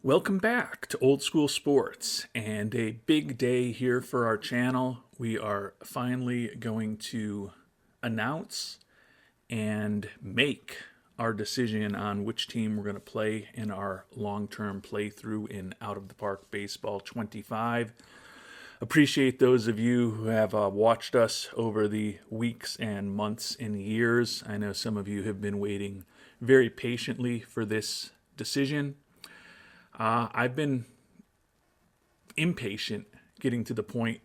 Welcome back to Old School Sports, and a big day here for our channel. We are finally going to announce and make our decision on which team we're going to play in our long-term playthrough in Out of the Park Baseball 25. Appreciate those of you who have watched us over the weeks and months and years. I know some of you have been waiting very patiently for this decision. I've been impatient getting to the point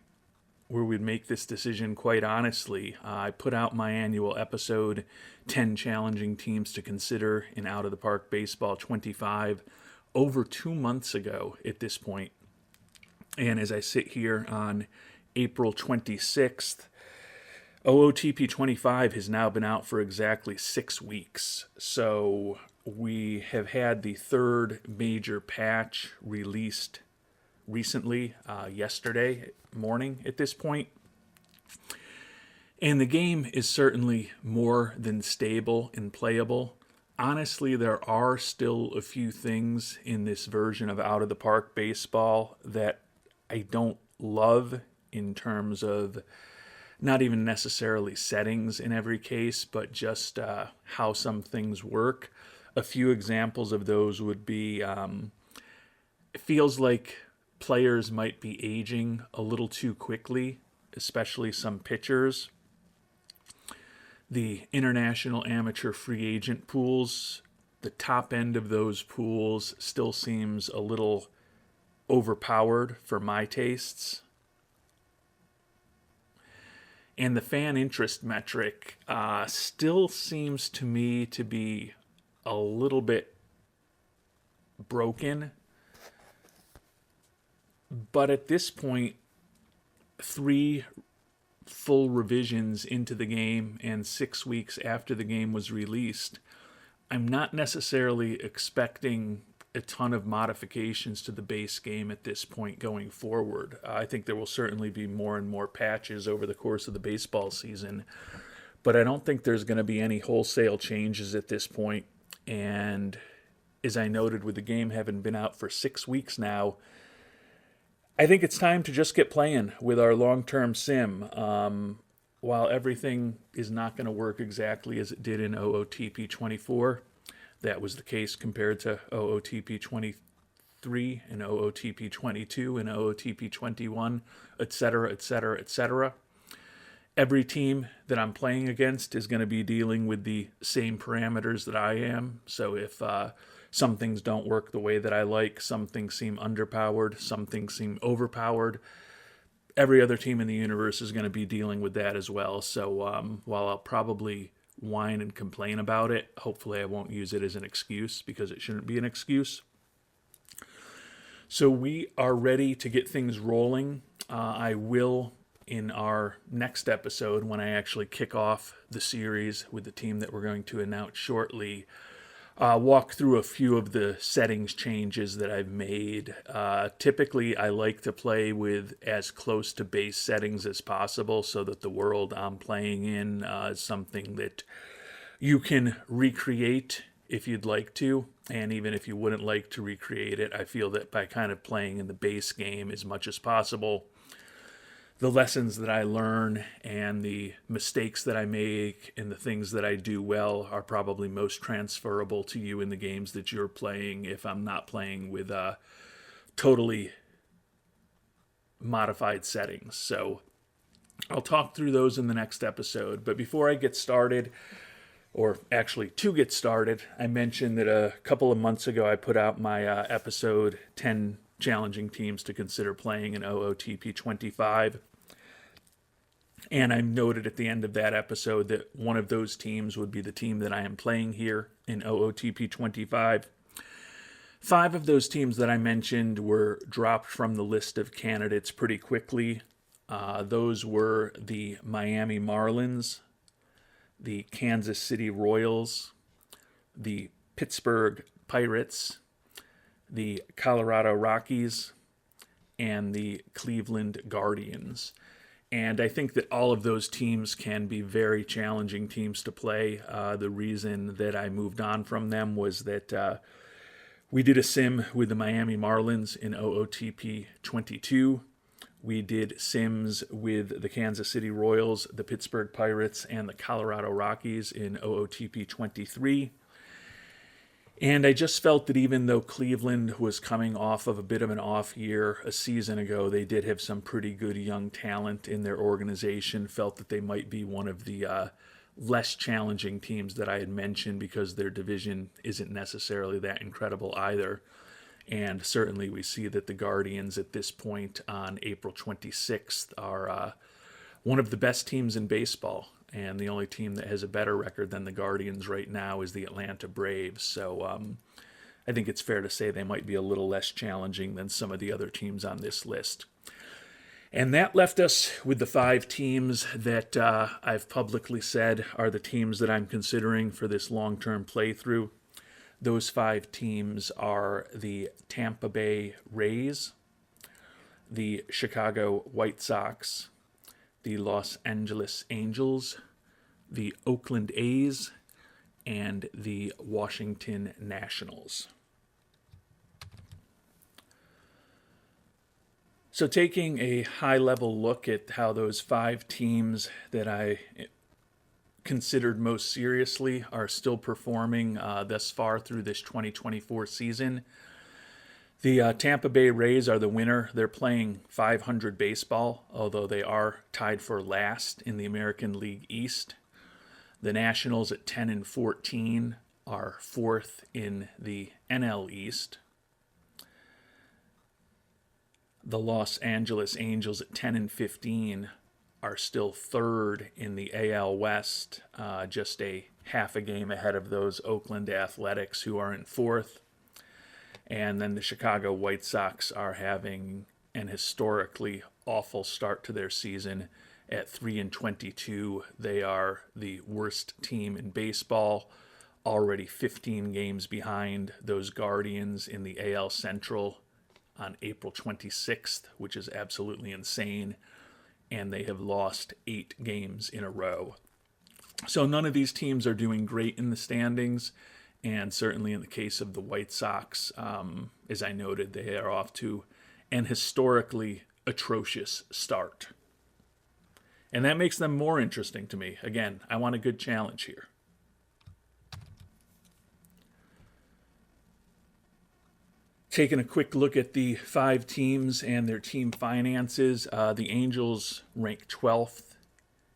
where we'd make this decision, quite honestly. I put out my annual episode, 10 Challenging Teams to Consider in Out of the Park Baseball 25, over 2 months ago at this point. And as I sit here on April 26th, OOTP 25 has now been out for exactly 6 weeks. So we have had the third major patch released recently, yesterday morning at this point. And the game is certainly more than stable and playable. Honestly, there are still a few things in this version of Out of the Park Baseball that I don't love, in terms of not even necessarily settings in every case, but just how some things work. A few examples of those would be, it feels like players might be aging a little too quickly, especially some pitchers. The international amateur free agent pools, the top end of those pools still seems a little overpowered for my tastes. And the fan interest metric still seems to me to be a little bit broken. But at this point, 3 full revisions into the game and 6 weeks after the game was released, I'm not necessarily expecting a ton of modifications to the base game at this point going forward. I think there will certainly be more and more patches over the course of the baseball season, but I don't think there's going to be any wholesale changes at this point. And as I noted, with the game having been out for 6 weeks now, I think it's time to just get playing with our long-term sim. While everything is not going to work exactly as it did in OOTP 24, that was the case compared to OOTP 23 and OOTP 22 and OOTP 21, etc., etc., etc. Every team that I'm playing against is going to be dealing with the same parameters that I am. So if some things don't work the way that I like, some things seem underpowered, some things seem overpowered, every other team in the universe is going to be dealing with that as well. So while I'll probably whine and complain about it, hopefully I won't use it as an excuse, because it shouldn't be an excuse. So we are ready to get things rolling. I will, in our next episode, when I actually kick off the series with the team that we're going to announce shortly, walk through a few of the settings changes that I've made. Typically, I like to play with as close to base settings as possible, so that the world I'm playing in is something that you can recreate if you'd like to. And even if you wouldn't like to recreate it, I feel that by kind of playing in the base game as much as possible, the lessons that I learn and the mistakes that I make and the things that I do well are probably most transferable to you in the games that you're playing, if I'm not playing with totally modified settings. So I'll talk through those in the next episode. But before I get started, or actually to get started, I mentioned that a couple of months ago I put out my episode 10 Challenging Teams to Consider Playing in OOTP 25. And I noted at the end of that episode that one of those teams would be the team that I am playing here in OOTP 25. 5 of those teams that I mentioned were dropped from the list of candidates pretty quickly. Those were the Miami Marlins, the Kansas City Royals, the Pittsburgh Pirates, the Colorado Rockies, and the Cleveland Guardians. And I think that all of those teams can be very challenging teams to play. The reason that I moved on from them was that We did a sim with the Miami Marlins in OOTP 22. We did sims with the Kansas City Royals, the Pittsburgh Pirates, and the Colorado Rockies in OOTP 23. And I just felt that even though Cleveland was coming off of a bit of an off year a season ago, they did have some pretty good young talent in their organization. Felt that they might be one of the less challenging teams that I had mentioned because their division isn't necessarily that incredible either. And certainly we see that the Guardians at this point on April 26th are one of the best teams in baseball. And the only team that has a better record than the Guardians right now is the Atlanta Braves. So I think it's fair to say they might be a little less challenging than some of the other teams on this list. And that left us with the 5 teams that I've publicly said are the teams that I'm considering for this long-term playthrough. Those 5 teams are the Tampa Bay Rays, the Chicago White Sox, the Los Angeles Angels, the Oakland A's, and the Washington Nationals. So taking a high-level look at how those 5 teams that I considered most seriously are still performing thus far through this 2024 season. The Tampa Bay Rays are the winner. They're playing .500 baseball, although they are tied for last in the American League East. The Nationals at 10-14 are 4th in the NL East. The Los Angeles Angels at 10-15 are still 3rd in the AL West, just a half a game ahead of those Oakland Athletics, who are in 4th. And then the Chicago White Sox are having an historically awful start to their season at 3-22. They are the worst team in baseball, already 15 games behind those Guardians in the AL Central on April 26th, which is absolutely insane. And they have lost 8 games in a row. So none of these teams are doing great in the standings. And certainly in the case of the White Sox, as I noted, they are off to an historically atrocious start. And that makes them more interesting to me. Again, I want a good challenge here. Taking a quick look at the 5 teams and their team finances, the Angels rank 12th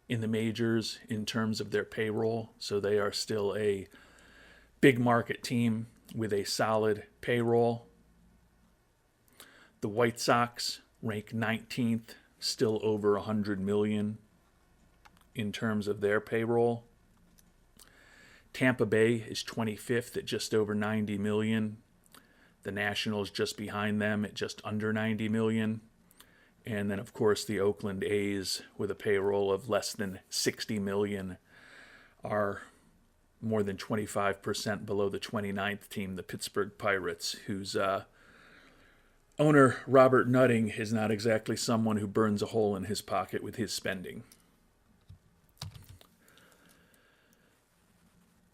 in the majors in terms of their payroll. So they are still a big market team with a solid payroll. The White Sox rank 19th, still over 100 million in terms of their payroll. Tampa Bay is 25th at just over 90 million. The Nationals just behind them at just under 90 million. And then, of course, the Oakland A's with a payroll of less than 60 million are more than 25% below the 29th team, the Pittsburgh Pirates, whose owner, Robert Nutting, is not exactly someone who burns a hole in his pocket with his spending.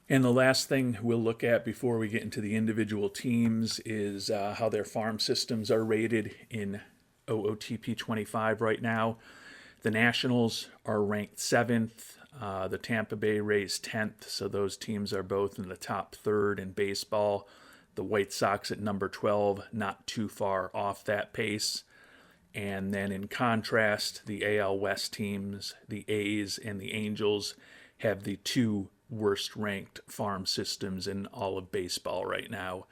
And the last thing we'll look at before we get into the individual teams is how their farm systems are rated in OOTP 25 right now. The Nationals are ranked 7th. The Tampa Bay Rays 10th, so those teams are both in the top 3rd in baseball. The White Sox at number 12, not too far off that pace. And then in contrast, the AL West teams, the A's and the Angels, have the 2 worst ranked farm systems in all of baseball right now,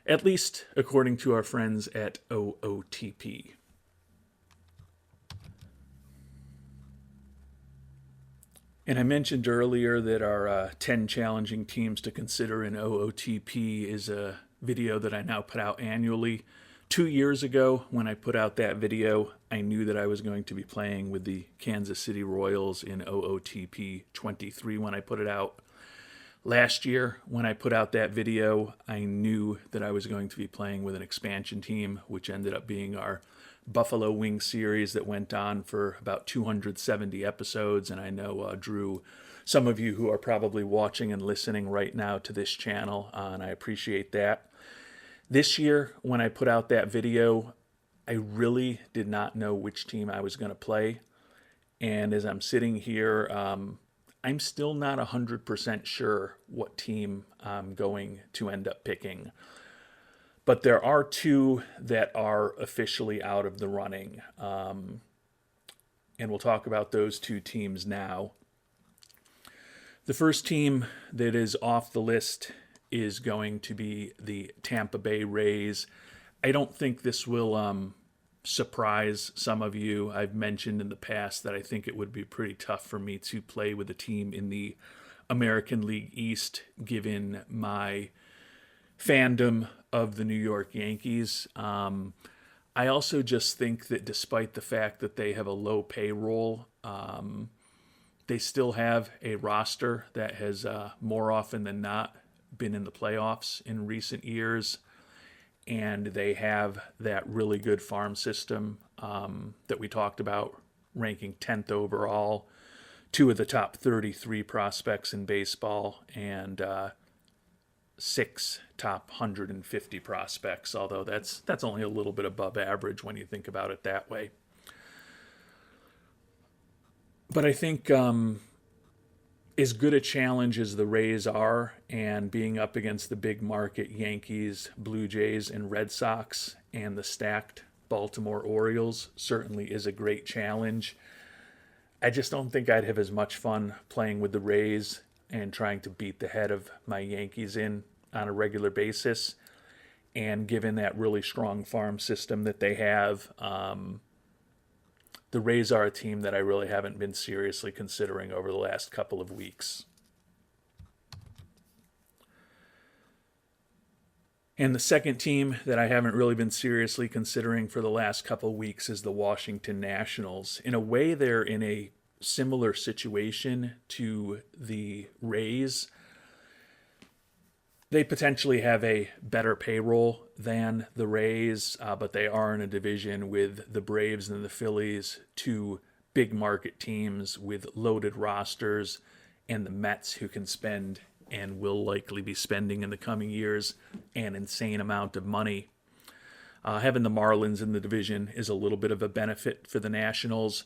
at least according to our friends at OOTP. And I mentioned earlier that our 10 challenging teams to consider in OOTP is a video that I now put out annually. 2 years ago, when I put out that video, I knew that I was going to be playing with the Kansas City Royals in OOTP 23 when I put it out. Last year, when I put out that video, I knew that I was going to be playing with an expansion team, which ended up being our Buffalo Wing series that went on for about 270 episodes. And I know drew some of you who are probably watching and listening right now to this channel, and I appreciate that. This year, when I put out that video, I really did not know which team I was going to play. And as I'm sitting here, I'm still not 100% sure what team I'm going to end up picking. But there are two that are officially out of the running. And we'll talk about those two teams now. The first team that is off the list is going to be the Tampa Bay Rays. I don't think this will surprise some of you. I've mentioned in the past that I think it would be pretty tough for me to play with a team in the American League East, given my fandom of the New York Yankees. I also just think that despite the fact that they have a low payroll, they still have a roster that has more often than not been in the playoffs in recent years. And they have that really good farm system that we talked about, ranking 10th overall, two of the top 33 prospects in baseball, and six top 150 prospects, although that's only a little bit above average when you think about it that way. But I think as good a challenge as the Rays are, and being up against the big market Yankees, Blue Jays, and Red Sox, and the stacked Baltimore Orioles certainly is a great challenge. I just don't think I'd have as much fun playing with the Rays and trying to beat the head of my Yankees in on a regular basis. And given that really strong farm system that they have, the Rays are a team that I really haven't been seriously considering over the last couple of weeks. And the second team that I haven't really been seriously considering for the last couple of weeks is the Washington Nationals. In a way, they're in a similar situation to the Rays. They potentially have a better payroll than the Rays, but they are in a division with the Braves and the Phillies, two big market teams with loaded rosters, and the Mets, who can spend and will likely be spending in the coming years an insane amount of money. Having the Marlins in the division is a little bit of a benefit for the Nationals.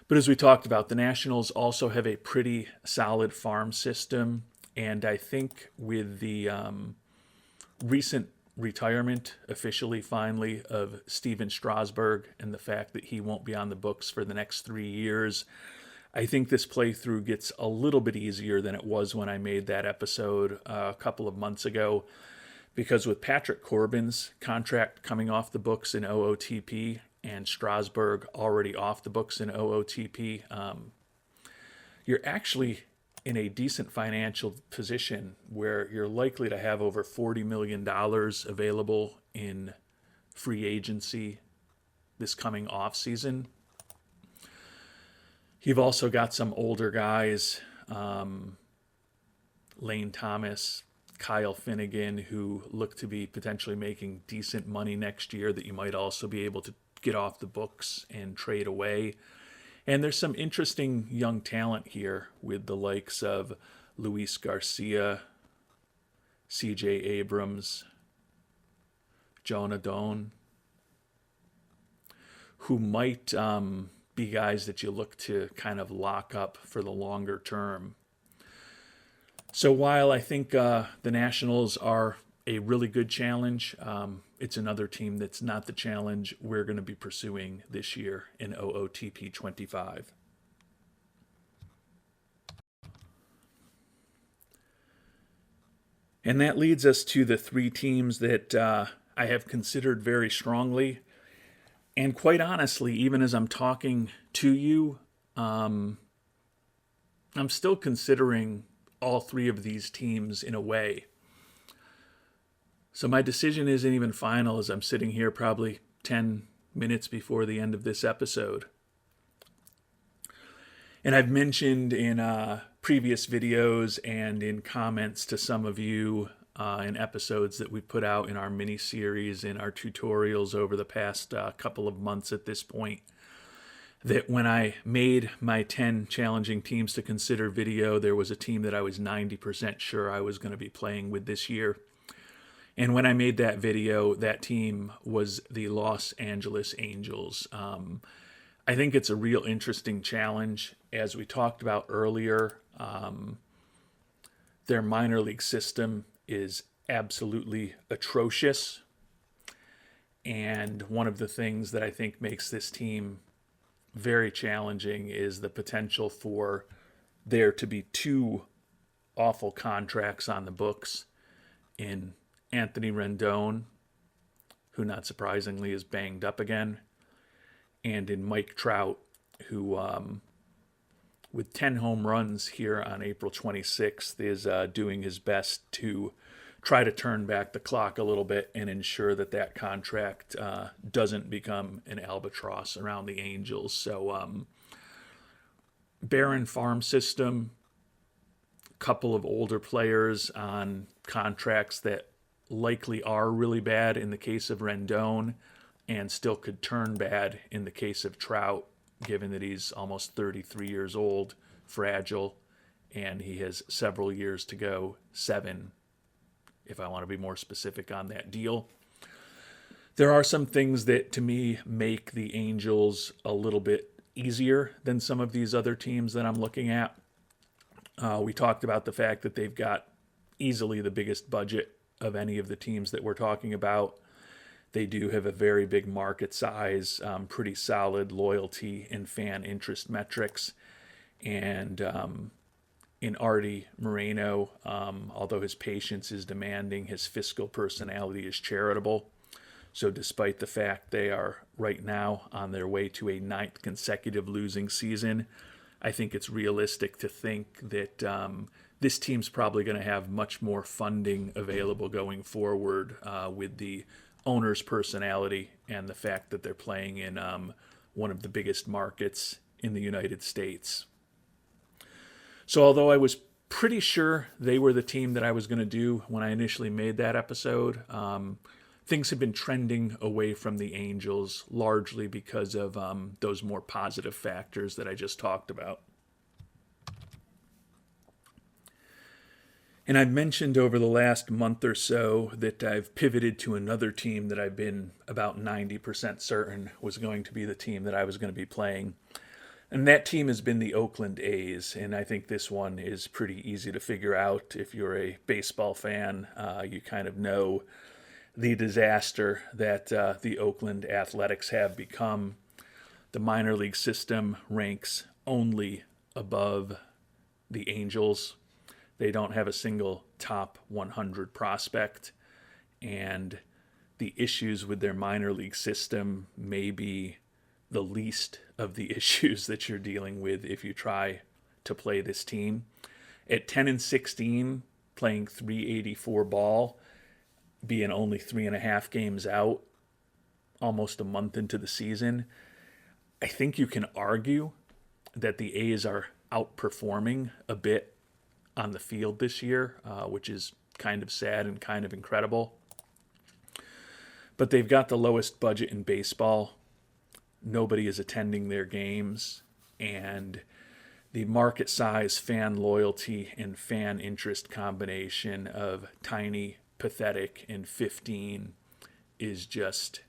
But as we talked about, the Nationals also have a pretty solid farm system. And I think with the recent retirement, officially, finally, of Steven Strasburg, and the fact that he won't be on the books for the next 3 years, I think this playthrough gets a little bit easier than it was when I made that episode a couple of months ago. Because with Patrick Corbin's contract coming off the books in OOTP and Strasburg already off the books in OOTP, you're actually in a decent financial position where you're likely to have over $40 million available in free agency this coming off season. You've also got some older guys, Lane Thomas, Kyle Finnegan, who look to be potentially making decent money next year that you might also be able to get off the books and trade away. And there's some interesting young talent here with the likes of Luis Garcia, C.J. Abrams, Jonah Doan, who might be guys that you look to kind of lock up for the longer term. So while I think the Nationals are a really good challenge, it's another team that's not the challenge we're going to be pursuing this year in OOTP 25. And that leads us to the three teams that I have considered very strongly. And quite honestly, even as I'm talking to you, I'm still considering all three of these teams in a way. So my decision isn't even final as I'm sitting here probably 10 minutes before the end of this episode. And I've mentioned in previous videos and in comments to some of you in episodes that we put out in our mini-series, in our tutorials over the past couple of months at this point, that when I made my 10 challenging teams to consider video, there was a team that I was 90% sure I was going to be playing with this year. And when I made that video, that team was the Los Angeles Angels. I think it's a real interesting challenge. As we talked about earlier, their minor league system is absolutely atrocious. And one of the things that I think makes this team very challenging is the potential for there to be two awful contracts on the books in Anthony Rendon, who not surprisingly is banged up again, and in Mike Trout, who with 10 home runs here on April 26th is doing his best to try to turn back the clock a little bit and ensure that that contract doesn't become an albatross around the Angels. So barren farm system, couple of older players on contracts that likely are really bad in the case of Rendon and still could turn bad in the case of Trout, given that he's almost 33 years old, fragile, and he has several years to go, 7, if I want to be more specific on that deal. There are some things that, to me, make the Angels a little bit easier than some of these other teams that I'm looking at. We talked about the fact that they've got easily the biggest budget of any of the teams that we're talking about. They do have a very big market size, pretty solid loyalty and fan interest metrics. And in Artie Moreno, although his patience is demanding, his fiscal personality is charitable. So despite the fact they are right now on their way to a 9th consecutive losing season, I think it's realistic to think that this team's probably going to have much more funding available going forward with the owner's personality and the fact that they're playing in one of the biggest markets in the United States. So although I was pretty sure they were the team that I was going to do when I initially made that episode, things have been trending away from the Angels, largely because of those more positive factors that I just talked about. And I've mentioned over the last month or so that I've pivoted to another team that I've been about 90% certain was going to be the team that I was going to be playing. And that team has been the Oakland A's, and I think this one is pretty easy to figure out. If you're a baseball fan, you kind of know the disaster that the Oakland Athletics have become. The minor league system ranks only above the Angels. They don't have a single top 100 prospect, and the issues with their minor league system may be the least of the issues that you're dealing with if you try to play this team. At 10-16, playing .384 ball, being only 3.5 games out, almost a month into the season, I think you can argue that the A's are outperforming a bit on the field this year, which is kind of sad and kind of incredible. But they've got the lowest budget in baseball. Nobody is attending their games, and the market size, fan loyalty, and fan interest combination of tiny, pathetic, and 15 is just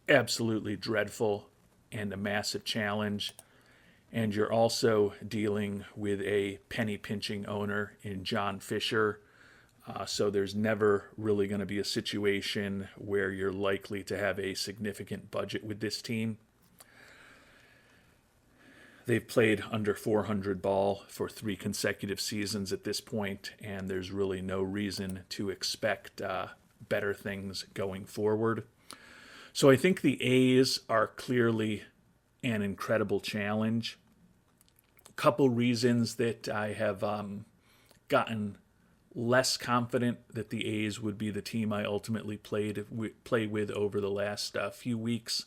absolutely dreadful and a massive challenge. And you're also dealing with a penny-pinching owner in John Fisher. So there's never really going to be a situation where you're likely to have a significant budget with this team. They've played under .400 ball for 3 consecutive seasons at this point, and there's really no reason to expect better things going forward. So I think the A's are clearly an incredible challenge. Couple reasons that I have gotten less confident that the A's would be the team I ultimately play with over the last few weeks.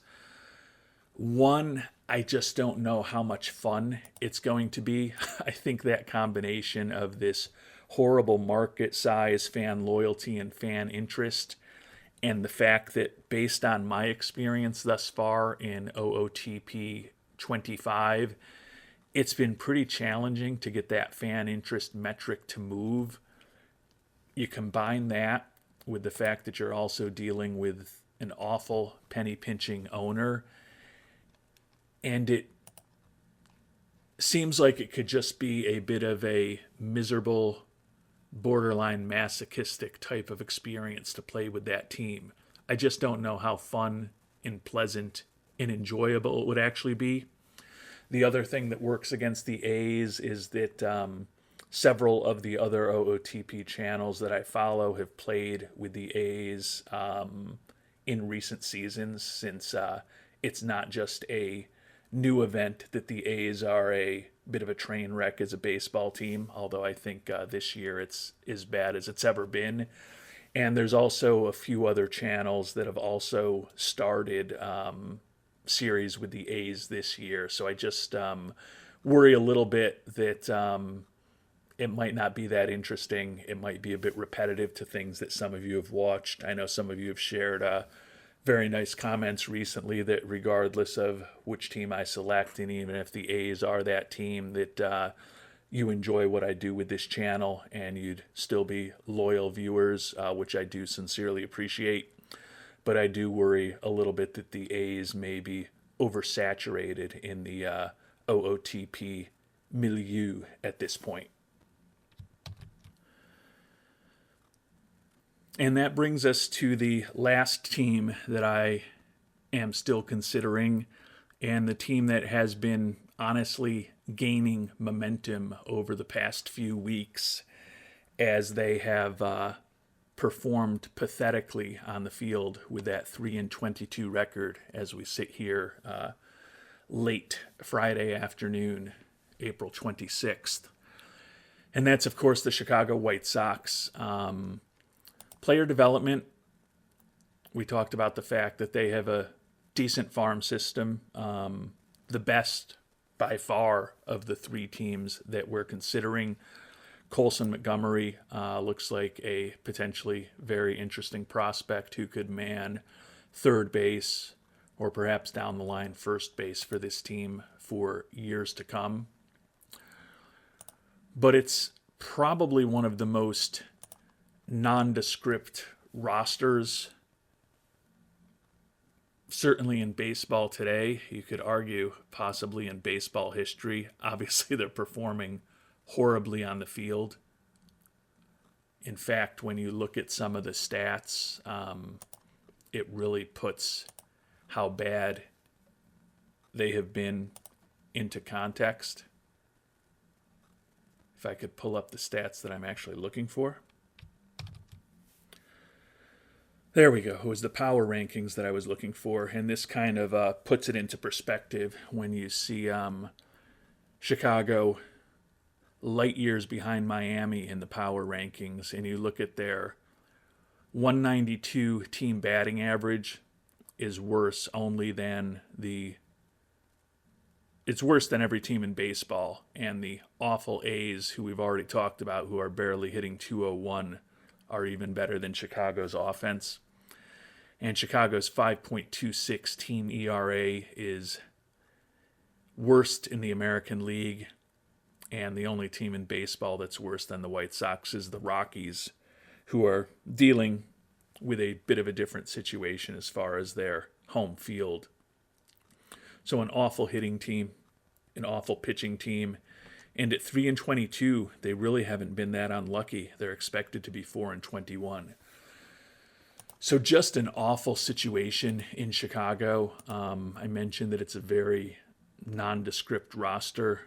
One, I just don't know how much fun it's going to be. I think that combination of this horrible market size, fan loyalty, and fan interest, and the fact that based on my experience thus far in OOTP 25, it's been pretty challenging to get that fan interest metric to move. You combine that with the fact that you're also dealing with an awful penny pinching owner. And it seems like it could just be a bit of a miserable, borderline masochistic type of experience to play with that team. I just don't know how fun and pleasant and enjoyable it would actually be. The other thing that works against the A's is that several of the other OOTP channels that I follow have played with the A's in recent seasons, since it's not just a new event that the A's are a bit of a train wreck as a baseball team, although I think this year it's as bad as it's ever been. And there's also a few other channels that have also started series with the A's this year. So I just worry a little bit that it might not be that interesting. It might be a bit repetitive to things that some of you have watched. I know some of you have shared very nice comments recently that regardless of which team I select, and even if the A's are that team, that you enjoy what I do with this channel and you'd still be loyal viewers, which I do sincerely appreciate. But I do worry a little bit that the A's may be oversaturated in the OOTP milieu at this point. And that brings us to the last team that I am still considering, and the team that has been honestly gaining momentum over the past few weeks as they have performed pathetically on the field with that 3-22 record as we sit here late Friday afternoon, April 26th. And that's, of course, the Chicago White Sox. Player development, we talked about the fact that they have a decent farm system, the best by far of the three teams that we're considering. Colson Montgomery looks like a potentially very interesting prospect who could man third base or perhaps down the line first base for this team for years to come. But it's probably one of the most nondescript rosters, certainly in baseball today. You could argue possibly in baseball history. Obviously, they're performing horribly on the field. In fact, when you look at some of the stats, it really puts how bad they have been into context. If I could pull up the stats that I'm actually looking for. There we go. It was the power rankings that I was looking for. And this kind of puts it into perspective when you see Chicago light years behind Miami in the power rankings. And you look at their 192 team batting average is worse only than it's worse than every team in baseball. And the awful A's, who we've already talked about, who are barely hitting 201, are even better than Chicago's offense. And Chicago's 5.26 team ERA is worst in the American League. And the only team in baseball that's worse than the White Sox is the Rockies, who are dealing with a bit of a different situation as far as their home field. So an awful hitting team, an awful pitching team. And at 3-22, they really haven't been that unlucky. They're expected to be 4-21. So just an awful situation in Chicago. I mentioned that it's a very nondescript roster.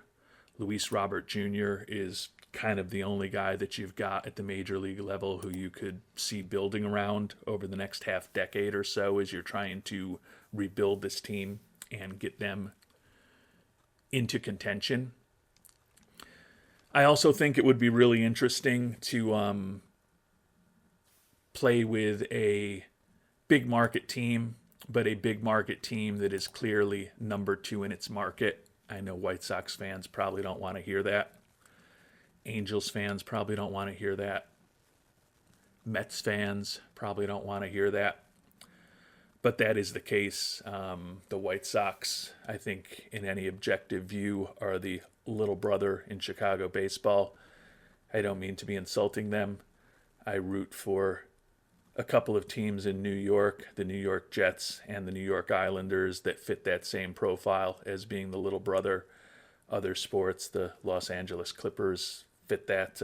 Luis Robert Jr. is kind of the only guy that you've got at the major league level who you could see building around over the next half decade or so as you're trying to rebuild this team and get them into contention. I also think it would be really interesting to play with a big market team, but a big market team that is clearly number 2 in its market. I know White Sox fans probably don't want to hear that. Angels fans probably don't want to hear that. Mets fans probably don't want to hear that. But that is the case. The White Sox, I think, in any objective view, are the little brother in Chicago baseball. I don't mean to be insulting them. I root for a couple of teams in New York, the New York Jets and the New York Islanders, that fit that same profile as being the little brother. Other sports, the Los Angeles Clippers fit that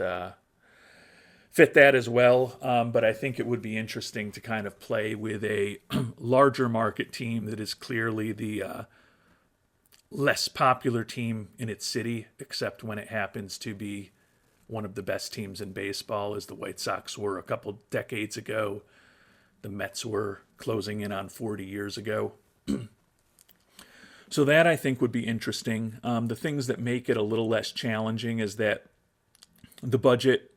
as well. But I think it would be interesting to kind of play with a larger market team that is clearly the less popular team in its city, except when it happens to be one of the best teams in baseball, as the White Sox were a couple decades ago. The Mets were closing in on 40 years ago. So that, I think, would be interesting. The things that make it a little less challenging is that the budget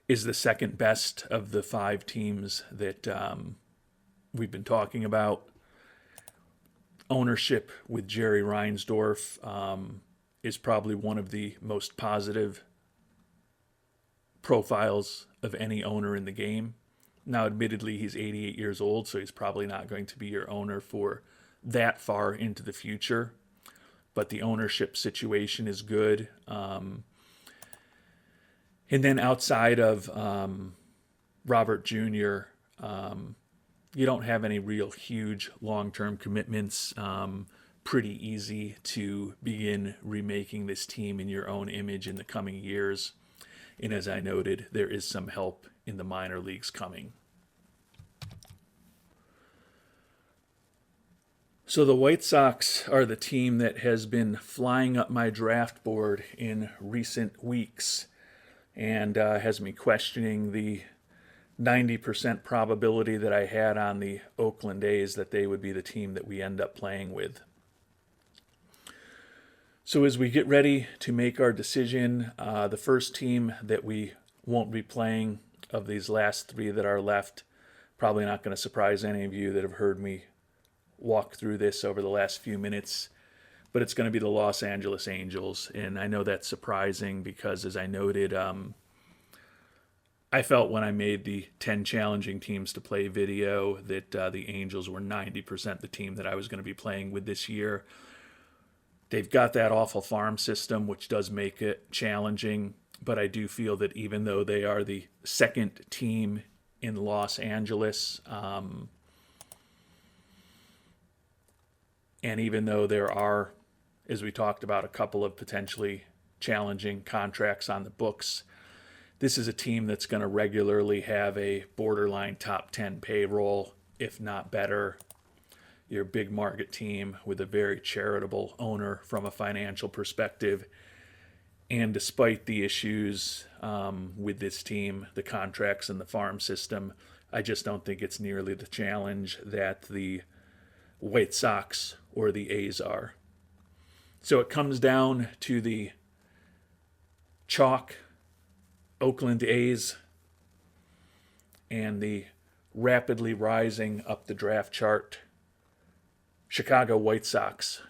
is the second best of the 5 teams that we've been talking about. Ownership with Jerry Reinsdorf is probably one of the most positive profiles of any owner in the game. Now, admittedly, he's 88 years old, so he's probably not going to be your owner for that far into the future. But the ownership situation is good. And then outside of Robert Jr., you don't have any real huge long-term commitments. Pretty easy to begin remaking this team in your own image in the coming years. And as I noted, there is some help in the minor leagues coming. So the White Sox are the team that has been flying up my draft board in recent weeks, and has me questioning the 90% probability that I had on the Oakland A's that they would be the team that we end up playing with. So as we get ready to make our decision, the first team that we won't be playing of these last 3 that are left, probably not going to surprise any of you that have heard me walk through this over the last few minutes, but it's going to be the Los Angeles Angels. And I know that's surprising because, as I noted, I felt when I made the 10 challenging teams to play video that the Angels were 90% the team that I was going to be playing with this year. They've got that awful farm system, which does make it challenging, but I do feel that even though they are the second team in Los Angeles, and even though there are, as we talked about, a couple of potentially challenging contracts on the books, this is a team that's going to regularly have a borderline top 10 payroll, if not better. Your big market team with a very charitable owner from a financial perspective. And despite the issues with this team, the contracts and the farm system, I just don't think it's nearly the challenge that the White Sox or the A's are. So it comes down to the chalk Oakland A's and the rapidly rising up the draft chart Chicago White Sox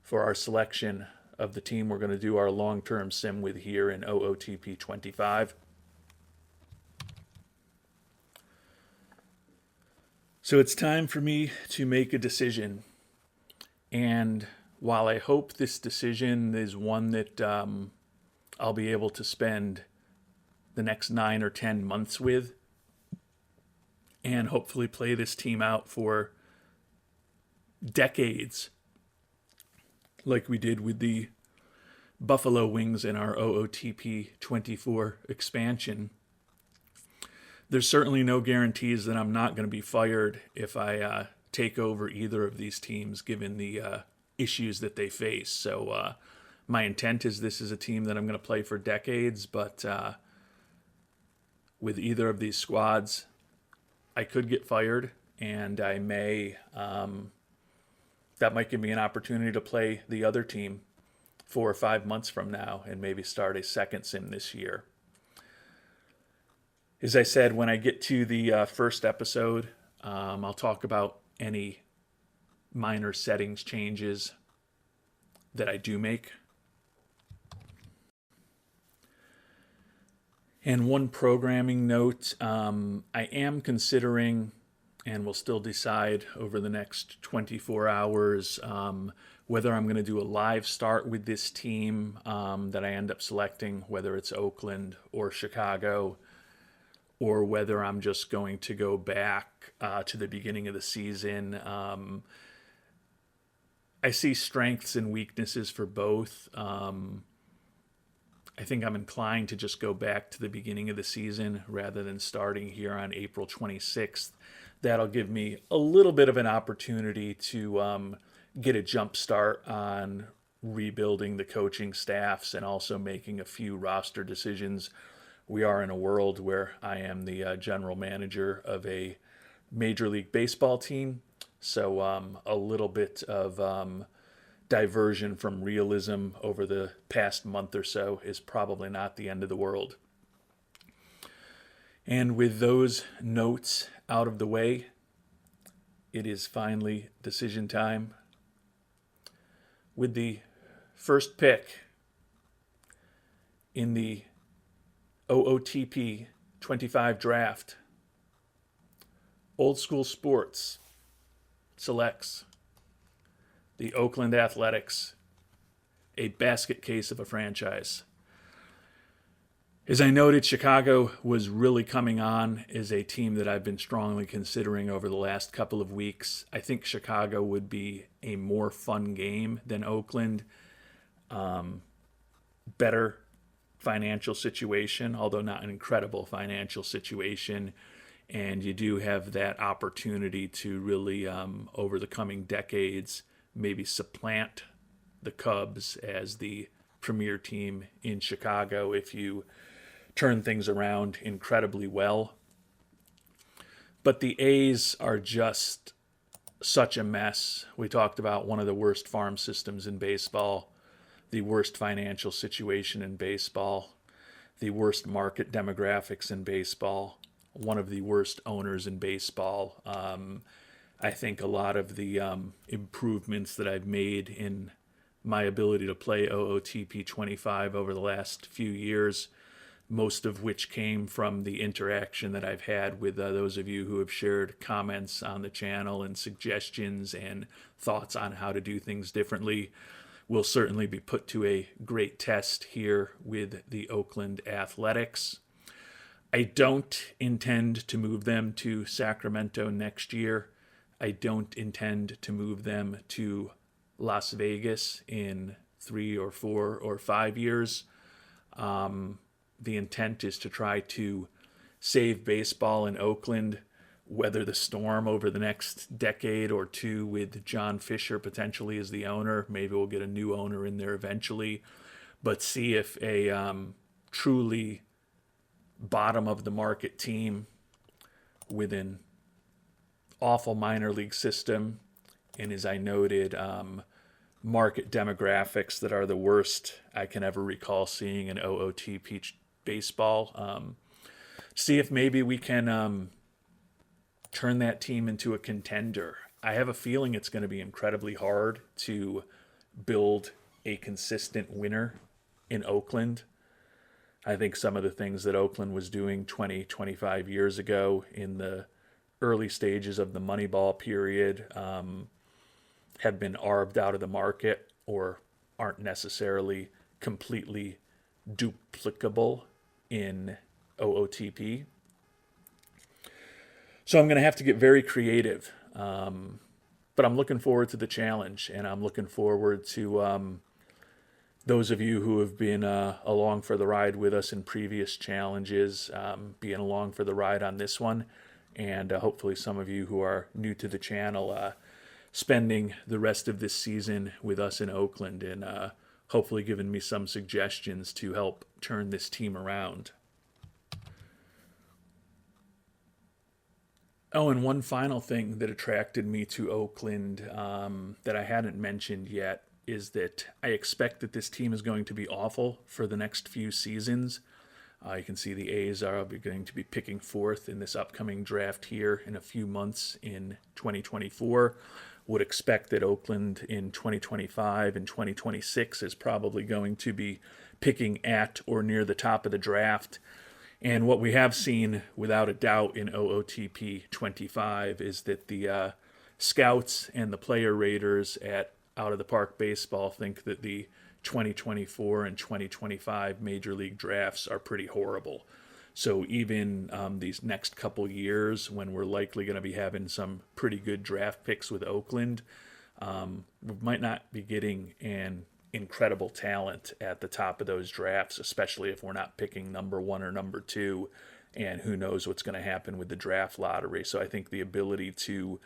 for our selection of the team we're going to do our long-term sim with here in OOTP 25. So it's time for me to make a decision. And while I hope this decision is one that I'll be able to spend the next 9 or 10 months with and hopefully play this team out for decades, like we did with the Buffalo Wings in our OOTP 24 expansion, there's certainly no guarantees that I'm not going to be fired if I take over either of these teams, given the issues that they face. So my intent is this is a team that I'm going to play for decades, but with either of these squads, I could get fired, and I may... that might give me an opportunity to play the other team 4 or 5 months from now and maybe start a second sim this year. As I said, when I get to the first episode, I'll talk about any minor settings changes that I do make. And one programming note, I am considering, and we'll still decide over the next 24 hours whether I'm going to do a live start with this team that I end up selecting, whether it's Oakland or Chicago, or whether I'm just going to go back to the beginning of the season. I see strengths and weaknesses for both. I think I'm inclined to just go back to the beginning of the season rather than starting here on April 26th. That'll give me a little bit of an opportunity to get a jump start on rebuilding the coaching staffs and also making a few roster decisions. We are in a world where I am the general manager of a Major League Baseball team, so a little bit of diversion from realism over the past month or so is probably not the end of the world. And with those notes out of the way, it is finally decision time. With the first pick in the OOTP 25 draft, Old School Sports selects the Oakland Athletics, a basket case of a franchise. As I noted, Chicago was really coming on as a team that I've been strongly considering over the last couple of weeks. I think Chicago would be a more fun game than Oakland. Better financial situation, although not an incredible financial situation. And you do have that opportunity to really, over the coming decades, maybe supplant the Cubs as the premier team in Chicago if you turn things around incredibly well. But the A's are just such a mess. We talked about one of the worst farm systems in baseball, the worst financial situation in baseball, the worst market demographics in baseball, one of the worst owners in baseball. I think a lot of the improvements that I've made in my ability to play OOTP 25 over the last few years, most of which came from the interaction that I've had with those of you who have shared comments on the channel and suggestions and thoughts on how to do things differently, will certainly be put to a great test here with the Oakland Athletics. I don't intend to move them to Sacramento next year. I don't intend to move them to Las Vegas in 3 or 4 or 5 years. The intent is to try to save baseball in Oakland, weather the storm over the next decade or two with John Fisher potentially as the owner. Maybe we'll get a new owner in there eventually, but see if a truly bottom of the market team with an awful minor league system, and as I noted, market demographics that are the worst I can ever recall seeing in OOTP baseball. See if maybe we can turn that team into a contender. I have a feeling it's going to be incredibly hard to build a consistent winner in Oakland. I think some of the things that Oakland was doing 20, 25 years ago in the early stages of the Moneyball period have been arbed out of the market or aren't necessarily completely duplicable in OOTP. So I'm going to have to get very creative. But I'm looking forward to the challenge, and I'm looking forward to those of you who have been along for the ride with us in previous challenges, being along for the ride on this one, and hopefully some of you who are new to the channel spending the rest of this season with us in Oakland and hopefully giving me some suggestions to help turn this team around. Oh, and one final thing that attracted me to Oakland that I hadn't mentioned yet is that I expect that this team is going to be awful for the next few seasons. You can see the A's are going to be picking fourth in this upcoming draft here in a few months in 2024. Would expect that Oakland in 2025 and 2026 is probably going to be picking at or near the top of the draft. And what we have seen without a doubt in OOTP 25 is that the scouts and the player raters at Out of the Park Baseball think that the 2024 and 2025 Major League drafts are pretty horrible. So even these next couple years, when we're likely going to be having some pretty good draft picks with Oakland, we might not be getting an incredible talent at the top of those drafts, especially if we're not picking number one or number two, and who knows what's going to happen with the draft lottery. So I think the ability to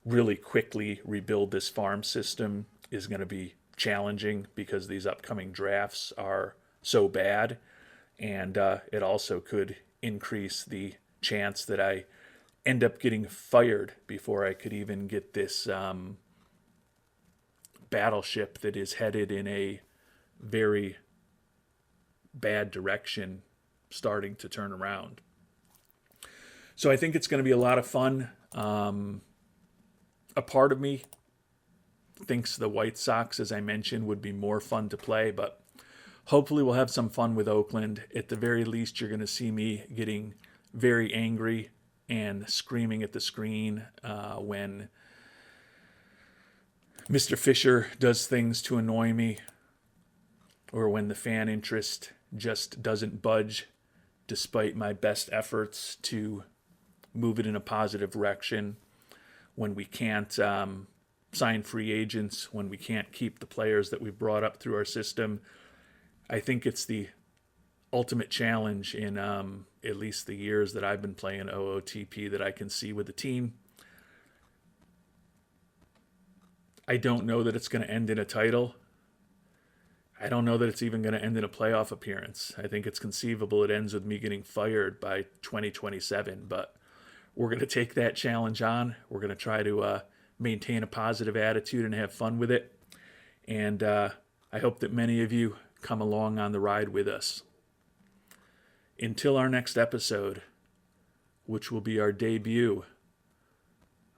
really quickly rebuild this farm system is going to be challenging because these upcoming drafts are so bad, and it also could increase the chance that I end up getting fired before I could even get this battleship that is headed in a very bad direction starting to turn around. So I think it's going to be a lot of fun. A part of me thinks the White Sox, as I mentioned, would be more fun to play, but hopefully we'll have some fun with Oakland. At the very least, you're going to see me getting very angry and screaming at the screen when Mr. Fisher does things to annoy me, or when the fan interest just doesn't budge despite my best efforts to move it in a positive direction, when we can't sign free agents, when we can't keep the players that we've brought up through our system. I think it's the ultimate challenge in at least the years that I've been playing OOTP that I can see with the team. I don't know that it's going to end in a title. I don't know that it's even going to end in a playoff appearance. I think it's conceivable it ends with me getting fired by 2027, but we're going to take that challenge on. We're going to try to maintain a positive attitude and have fun with it. And I hope that many of you come along on the ride with us. Until our next episode, which will be our debut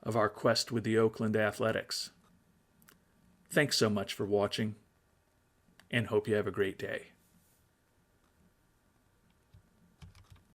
of our quest with the Oakland Athletics. Thanks so much for watching, and hope you have a great day.